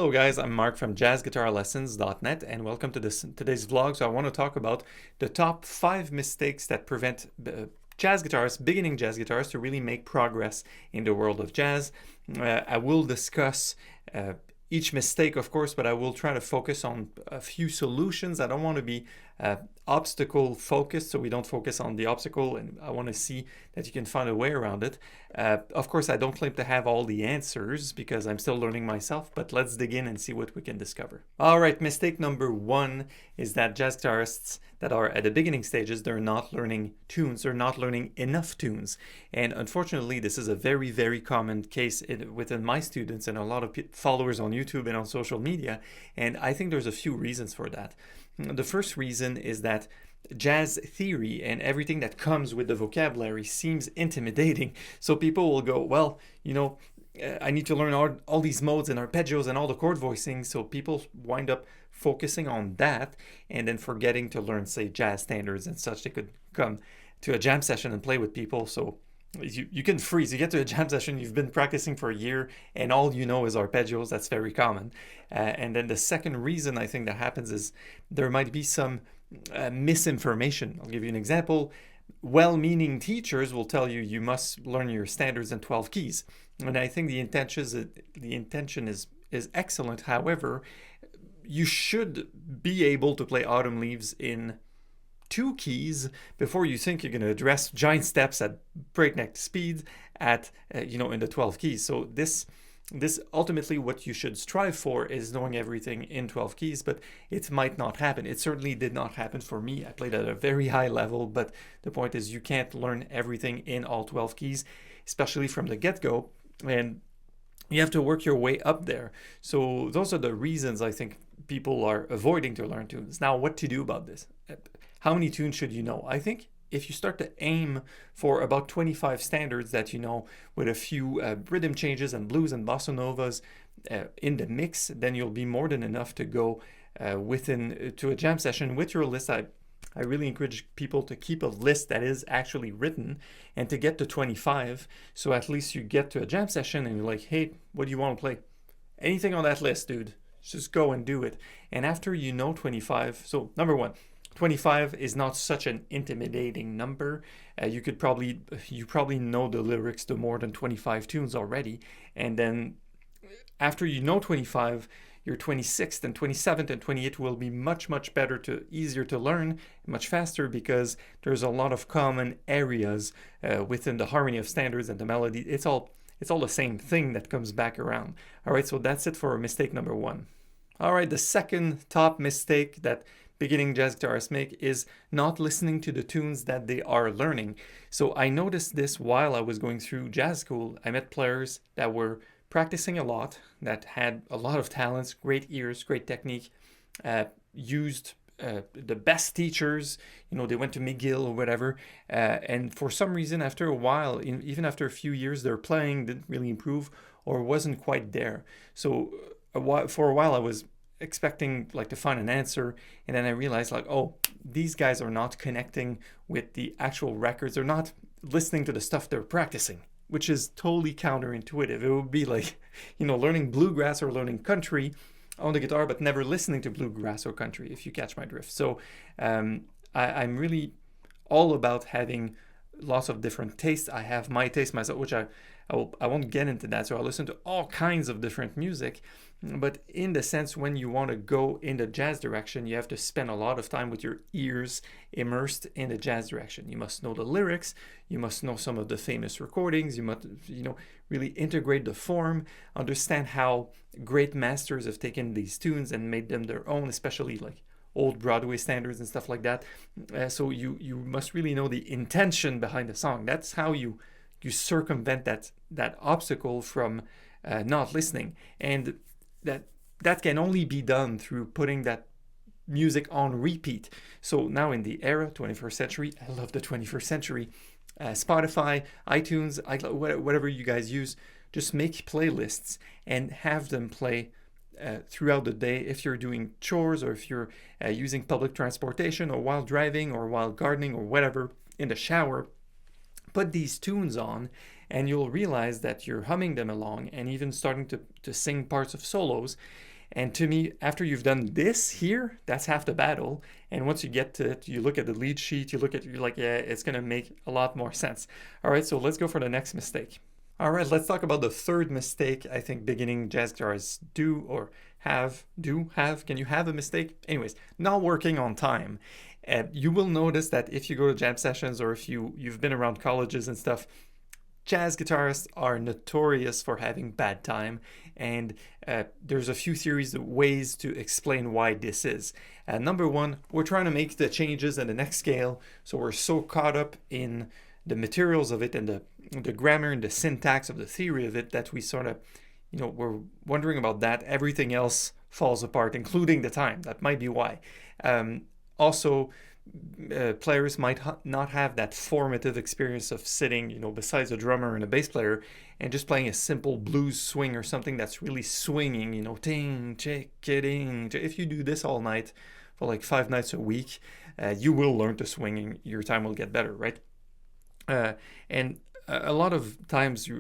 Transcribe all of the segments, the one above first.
Hello guys, I'm Marc from jazzguitarlessons.net and welcome to today's vlog. So I want to talk about the top 5 mistakes that prevent beginning jazz guitarists to really make progress in the world of jazz. I will discuss each mistake, of course, but I will try to focus on a few solutions. I don't want to be obstacle focused, so we don't focus on the obstacle, and I want to see that you can find a way around it. Of course, I don't claim to have all the answers because I'm still learning myself, but let's dig in and see what we can discover. All right, mistake number 1 is that jazz guitarists that are at the beginning stages, they're not learning tunes, they're not learning enough tunes. And unfortunately, this is a very, very common case within my students and a lot of followers on YouTube and on social media, and I think there's a few reasons for that. The first reason is that jazz theory and everything that comes with the vocabulary seems intimidating. So people will go, well, I need to learn all these modes and arpeggios and all the chord voicing. So people wind up focusing on that and then forgetting to learn, say, jazz standards and such. They could come to a jam session and play with people. So you can freeze. You get to a jam session, you've been practicing for a year, and all you know is arpeggios. That's very common. And then the second reason I think that happens is there might be some misinformation. I'll give you an example. Well-meaning teachers will tell you you must learn your standards in 12 keys. And I think the intention is excellent. However, you should be able to play Autumn Leaves in 2 keys before you think you're going to address giant steps at breakneck speed at in the 12 keys. So this ultimately what you should strive for is knowing everything in 12 keys, but it might not happen. It certainly did not happen for me. I played at a very high level, but the point is you can't learn everything in all 12 keys, especially from the get-go, and you have to work your way up there. So those are the reasons I think people are avoiding to learn tunes. Now, what to do about this? How many tunes should you know? I think if you start to aim for about 25 standards that you know with a few rhythm changes and blues and bossa novas in the mix, then you'll be more than enough to go to a jam session with your list. I really encourage people to keep a list that is actually written and to get to 25. So at least you get to a jam session and you're like, hey, what do you want to play? Anything on that list, dude. Just go and do it. And after you know 25, so number 1, 25 is not such an intimidating number. You probably know the lyrics to more than 25 tunes already. And then after you know 25, your 26th and 27th and 28th will be much, much easier to learn, much faster, because there's a lot of common areas within the harmony of standards and the melody. It's all the same thing that comes back around. All right, so that's it for mistake number 1. All right, the second top mistake that beginning jazz guitarists make is not listening to the tunes that they are learning. So I noticed this while I was going through jazz school. I met players that were practicing a lot, that had a lot of talents, great ears, great technique, used the best teachers. They went to McGill or whatever, and for some reason, after a while, even after a few years, their playing didn't really improve or wasn't quite there. So for a while I was expecting to find an answer, and then I realized oh, these guys are not connecting with the actual records. They're not listening to the stuff they're practicing, which is totally counterintuitive. It would be like learning bluegrass or learning country on the guitar but never listening to bluegrass or country, if you catch my drift. So I'm really all about having lots of different tastes. I have my taste myself, which I won't get into that. So I listen to all kinds of different music, but in the sense, when you want to go in the jazz direction, you have to spend a lot of time with your ears immersed in the jazz direction. You must know the lyrics, you must know some of the famous recordings, you must really integrate the form, understand how great masters have taken these tunes and made them their own, especially old Broadway standards and stuff like that. So you must really know the intention behind the song. That's how you circumvent that obstacle from not listening. And that can only be done through putting that music on repeat. So now in the era, 21st century, I love the 21st century, Spotify, iTunes, whatever you guys use, just make playlists and have them play throughout the day. If you're doing chores or if you're using public transportation or while driving or while gardening or whatever, in the shower, put these tunes on and you'll realize that you're humming them along and even starting to sing parts of solos. And to me, after you've done this here, that's half the battle. And once you get to it, you look at the lead sheet, you're like, yeah, it's going to make a lot more sense. All right, so let's go for the next mistake. All right, let's talk about the third mistake I think beginning jazz guitarists do or have. Can you have a mistake? Anyways, not working on time. You will notice that if you go to jam sessions or if you've been around colleges and stuff, jazz guitarists are notorious for having bad time, and there's a few theories, ways to explain why this is. Number one, we're trying to make the changes in the next scale, so we're so caught up in the materials of it and the grammar and the syntax of the theory of it that we sort of, we're wondering about that. Everything else falls apart, including the time. That might be why. Also, players might not have that formative experience of sitting, besides a drummer and a bass player, and just playing a simple blues swing or something that's really swinging, ting, chick, ding. If you do this all night for like 5 nights a week, you will learn to swing and your time will get better, right? And a lot of times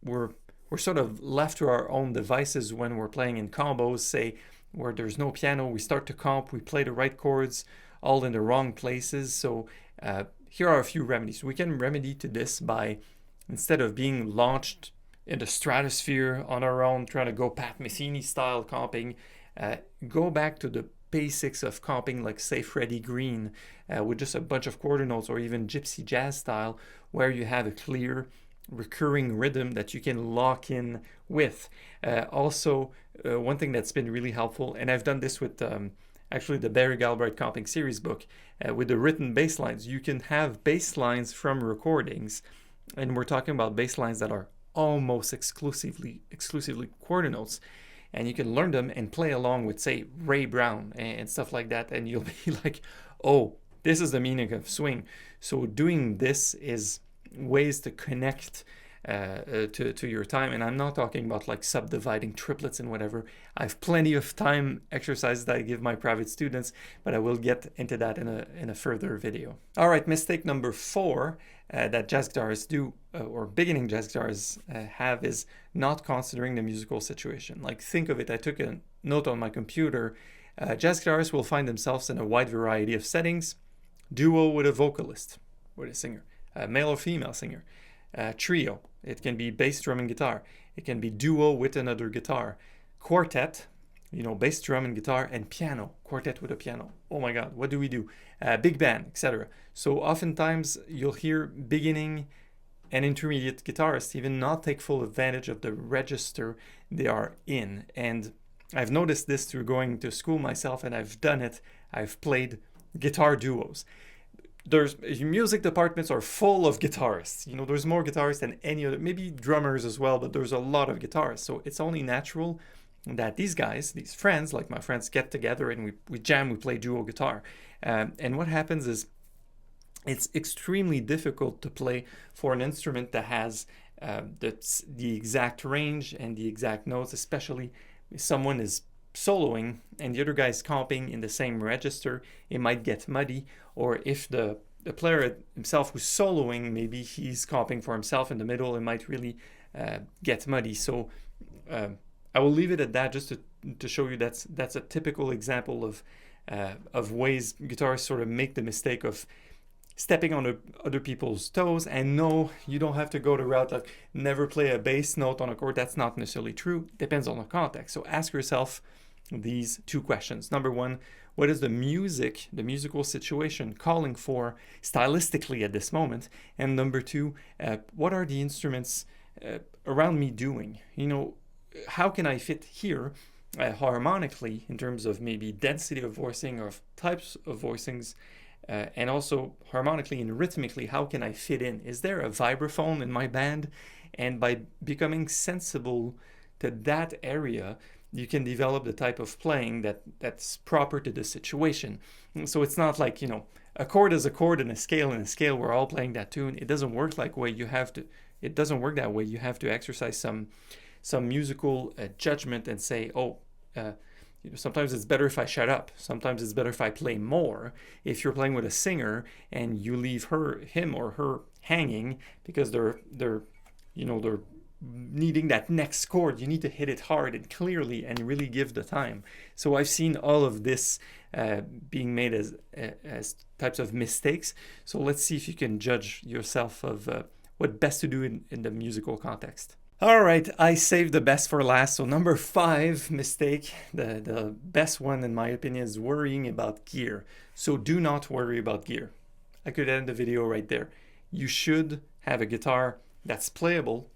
we're sort of left to our own devices when we're playing in combos, say, where there's no piano. We start to comp, we play the right chords, all in the wrong places. So here are a few remedies. We can remedy to this by, instead of being launched in the stratosphere on our own, trying to go Pat Metheny style comping, go back to the basics of comping, like say Freddie Green, with just a bunch of quarter notes, or even gypsy jazz style, where you have a clear recurring rhythm that you can lock in with. Also, one thing that's been really helpful, and I've done this with actually the Barry Galbraith Comping Series book, with the written bass lines. You can have bass lines from recordings, and we're talking about bass lines that are almost exclusively quarter notes, and you can learn them and play along with, say, Ray Brown and stuff like that, and you'll be like, oh, this is the meaning of swing. So doing this is ways to connect to your time. And I'm not talking about like subdividing triplets and whatever. I have plenty of time exercises that I give my private students, but I will get into that in a further video. All right, mistake number 4 that jazz guitarists do, or beginning jazz guitarists have, is not considering the musical situation. Like, think of it, I took a note on my computer. Jazz guitarists will find themselves in a wide variety of settings: duo with a vocalist, with a singer, male or female singer, trio, it can be bass, drum, and guitar, it can be duo with another guitar, quartet, bass, drum, and guitar, and piano, quartet with a piano. Oh my god, what do we do? Big band, etc. So oftentimes you'll hear beginning and intermediate guitarists even not take full advantage of the register they are in. And I've noticed this through going to school myself, and I've done it. I've played guitar duos. There's music departments are full of guitarists. There's more guitarists than any other, maybe drummers as well, but there's a lot of guitarists. So it's only natural that these guys, these friends, like my friends, get together and we jam, we play duo guitar. And what happens is it's extremely difficult to play for an instrument that has the exact range and the exact notes, especially if someone is soloing and the other guy is comping in the same register. It might get muddy. Or if the player himself who's soloing, maybe he's comping for himself in the middle, it might really get muddy. So I will leave it at that, just to show you that's a typical example of ways guitarists sort of make the mistake of stepping on other people's toes. And no, you don't have to go the route like never play a bass note on a chord. That's not necessarily true. Depends on the context. So ask yourself these 2 questions. Number 1, what is the musical situation calling for stylistically at this moment? And number 2, what are the instruments around me doing? How can I fit here harmonically in terms of maybe density of voicing or types of voicings, and also harmonically and rhythmically, how can I fit in? Is there a vibraphone in my band? And by becoming sensible to that area, you can develop the type of playing that's proper to the situation. So it's not like, a chord is a chord and a scale we're all playing that tune. It doesn't work that way. It doesn't work that way. You have to exercise some musical judgment and say, sometimes it's better if I shut up. Sometimes it's better if I play more. If you're playing with a singer and you leave him or her hanging because they're needing that next chord, you need to hit it hard and clearly and really give the time. So I've seen all of this being made as types of mistakes. So let's see if you can judge yourself of what best to do in the musical context. All right, I saved the best for last. So number 5 mistake, the best one in my opinion, is worrying about gear. So do not worry about gear. I could end the video right there. You should have a guitar that's playable,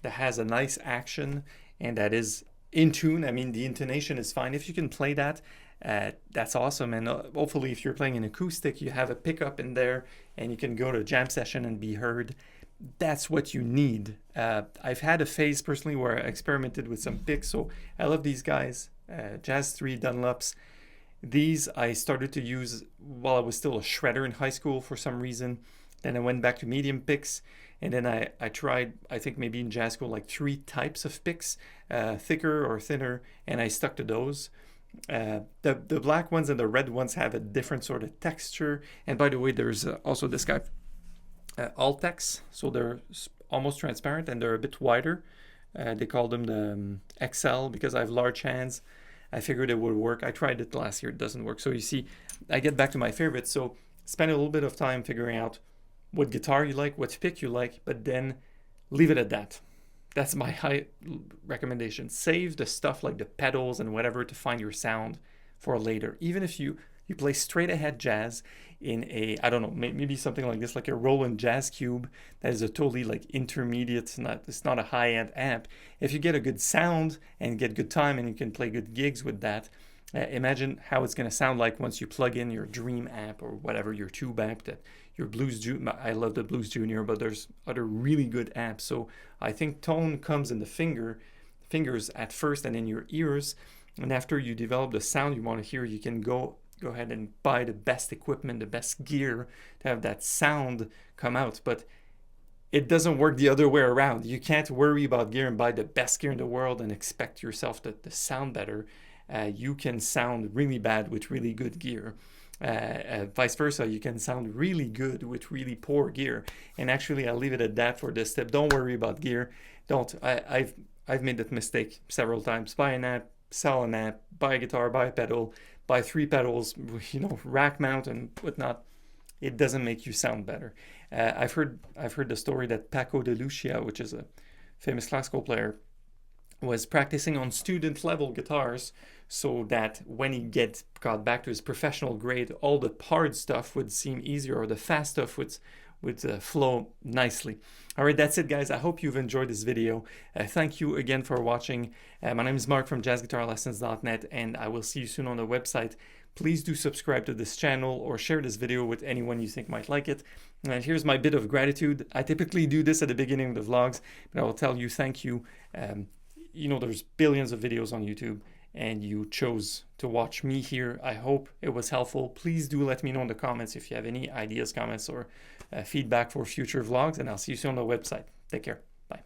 that has a nice action, and that is in tune. I mean, the intonation is fine. If you can play that, that's awesome. And hopefully if you're playing an acoustic, you have a pickup in there and you can go to a jam session and be heard. That's what you need. I've had a phase personally where I experimented with some picks. So I love these guys, Jazz 3 Dunlops. These I started to use while I was still a shredder in high school for some reason. Then I went back to medium picks. And then I tried, I think maybe in jazz school, like 3 types of picks, thicker or thinner, and I stuck to those. The black ones and the red ones have a different sort of texture. And by the way, there's also this guy, Altex, so they're almost transparent and they're a bit wider. They call them the XL because I have large hands. I figured it would work. I tried it last year, it doesn't work. So you see, I get back to my favorites. So spend a little bit of time figuring out what guitar you like, what pick you like, but then leave it at that. That's my high recommendation. Save the stuff like the pedals and whatever to find your sound for later. Even if you play straight ahead jazz in a, I don't know, maybe something like this, like a Roland Jazz Cube that is a totally like intermediate, it's not a high-end amp. If you get a good sound and get good time and you can play good gigs with that, imagine how it's going to sound like once you plug in your Dream amp or whatever, your tube amp, that your Blues Junior. I love the Blues Junior, but there's other really good amps. So I think tone comes in the fingers at first and in your ears. And after you develop the sound you want to hear, you can go ahead and buy the best equipment, the best gear to have that sound come out. But it doesn't work the other way around. You can't worry about gear and buy the best gear in the world and expect yourself to sound better. You can sound really bad with really good gear. Vice versa, you can sound really good with really poor gear. And actually, I'll leave it at that for this tip. Don't worry about gear. I've made that mistake several times. Buy an amp, sell an amp, buy a guitar, buy a pedal, buy 3 pedals, rack mount and whatnot. It doesn't make you sound better. I've heard the story that Paco de Lucia, which is a famous classical player, was practicing on student level guitars so that when he got back to his professional grade, all the hard stuff would seem easier, or the fast stuff would flow nicely. All right, that's it, guys. I hope you've enjoyed this video. Thank you again for watching. My name is Marc from jazzguitarlessons.net, and I will see you soon on the website. Please do subscribe to this channel or share this video with anyone you think might like it. And here's my bit of gratitude. I typically do this at the beginning of the vlogs, but I will tell you thank you. There's billions of videos on YouTube, and you chose to watch me here. I hope it was helpful. Please do let me know in the comments if you have any ideas, comments, or feedback for future vlogs, and I'll see you soon on the website. Take care. Bye.